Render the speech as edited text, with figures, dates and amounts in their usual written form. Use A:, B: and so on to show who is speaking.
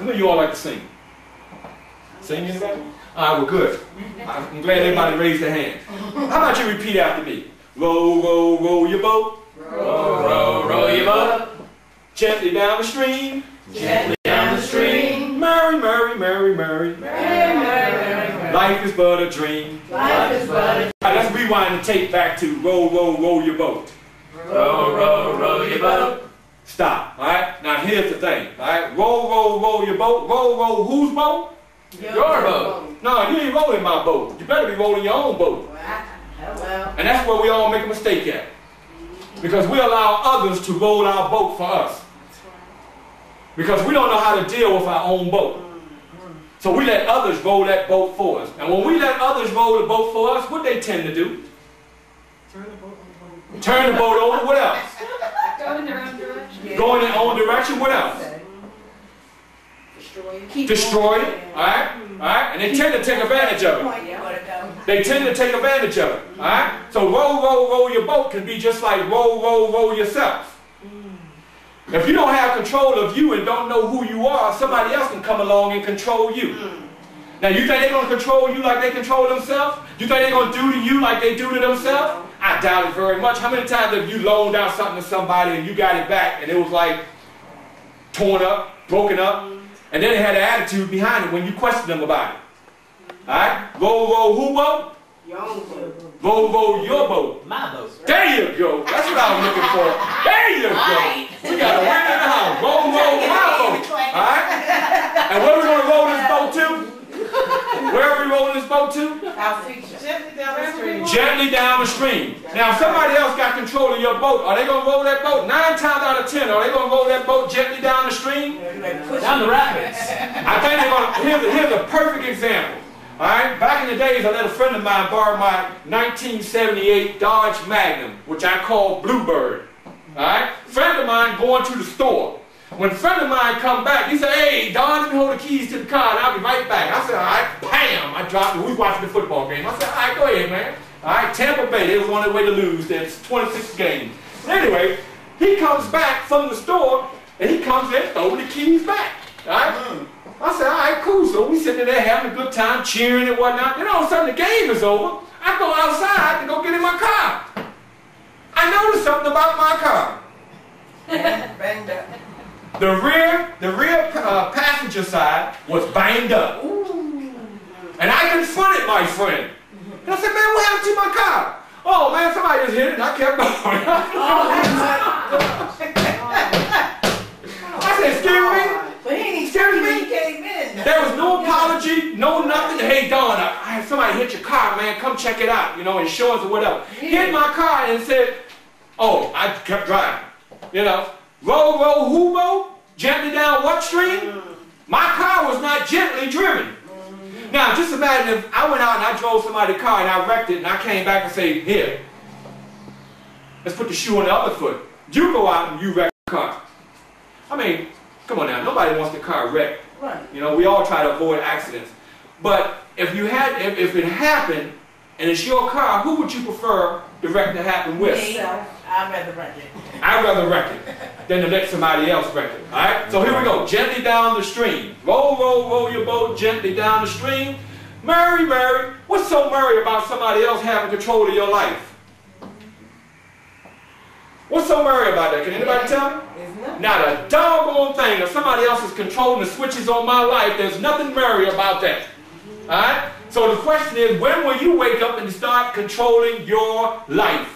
A: How many of you all like to sing? Sing anybody? All right, well, good. I'm glad everybody raised their hand. How about you repeat after me? Row, row, row your boat.
B: Row, row, row your boat.
A: Gently down the stream.
B: Gently down the stream.
A: Merry, merry, merry, merry.
B: Merry, merry, merry, merry.
A: Life is but a dream.
B: Life is but a dream.
A: All right, let's rewind the tape back to row, row, row your boat.
B: Row, row, row your boat.
A: Stop. All right. Now here's the thing. All right. Row, row, row your boat. Row, row whose boat?
B: Your boat.
A: No, you ain't rolling my boat. You better be rolling your own boat.
B: Well.
A: And that's where we all make a mistake at. Because we allow others to roll our boat for us. Because we don't know how to deal with our own boat. So we let others roll that boat for us. And when we let others roll the boat for us, what they tend to do? Turn the boat over. What else?
C: Go in their own direction.
A: Go in their own direction. What else? Destroy it. Alright? Alright? And they tend to take advantage of it. They tend to take advantage of it. Alright? So row, row, row your boat can be just like row, row, row yourself. If you don't have control of you and don't know who you are, somebody else can come along and control you. Now, you think they're going to control you like they control themselves? You think they're going to do to you like they do to themselves? I doubt it very much. How many times have you loaned out something to somebody and you got it back and it was like torn up, broken up, and then they had an attitude behind it when you questioned them about it? Alright? Row, row, who boat?
B: Your own boat.
A: Row, row, your boat.
D: My boat. Right?
A: There you go. That's what I was looking for. There you go. We got a winner in the house. Row, row, my boat. Alright? And where are we going to roll this boat to? Where are we rolling this boat to?
B: Our feature. Gently down the stream.
A: Gently down the stream. Now, if somebody else got control of your boat, are they going to roll that boat? 9 times out of 10, are they going to roll that boat gently down the stream?
D: Down the rapids.
A: I think they're going to. Here's a perfect example. All right? Back in the days, I let a friend of mine borrow my 1978 Dodge Magnum, which I call Bluebird. All right? Friend of mine going to the store. When a friend of mine come back, he said, "Hey, Don, let me hold the keys to the car and I'll be right back." I said, "All right," bam, I dropped it. We was watching the football game. I said, "All right, go ahead, man." All right, Tampa Bay, they was on their way to lose. That's 26 games. But anyway, he comes back from the store and he comes in throwing the keys back. All right? I said, "All right, cool." So we sitting there having a good time, cheering and whatnot. Then all of a sudden the game is over. I go outside to go get in my car. I noticed something about my car.
B: Banged up.
A: The rear passenger side was banged up. And I confronted my friend. And I said, "Man, what happened to my car?" "Oh, man, somebody just hit it," and I kept going. I said, "Excuse me?"
B: But he ain't excuse me. He came in.
A: There was no apology, no nothing. "Hey, Don, I had somebody hit your car, man. Come check it out, insurance or whatever." Hit my car and said, "Oh," I kept driving. Row, row, who boat? Gently down what stream? My car was not gently driven. Now, just imagine if I went out and I drove somebody's car and I wrecked it and I came back and say, "Here, let's put the shoe on the other foot. You go out and you wreck the car." I mean, come on now. Nobody wants the car wrecked.
B: Right.
A: We all try to avoid accidents. But if it happened and it's your car, who would you prefer the wreck to happen with?
B: I'd rather wreck it.
A: I'd rather wreck it than to let somebody else wreck it. Alright? So here we go. Gently down the stream. Row, row, row your boat gently down the stream. Merry, merry. What's so merry about somebody else having control of your life? What's so merry about that? Can anybody tell me? Not a doggone thing. If somebody else is controlling the switches on my life, there's nothing merry about that. Alright? So the question is, when will you wake up and start controlling your life?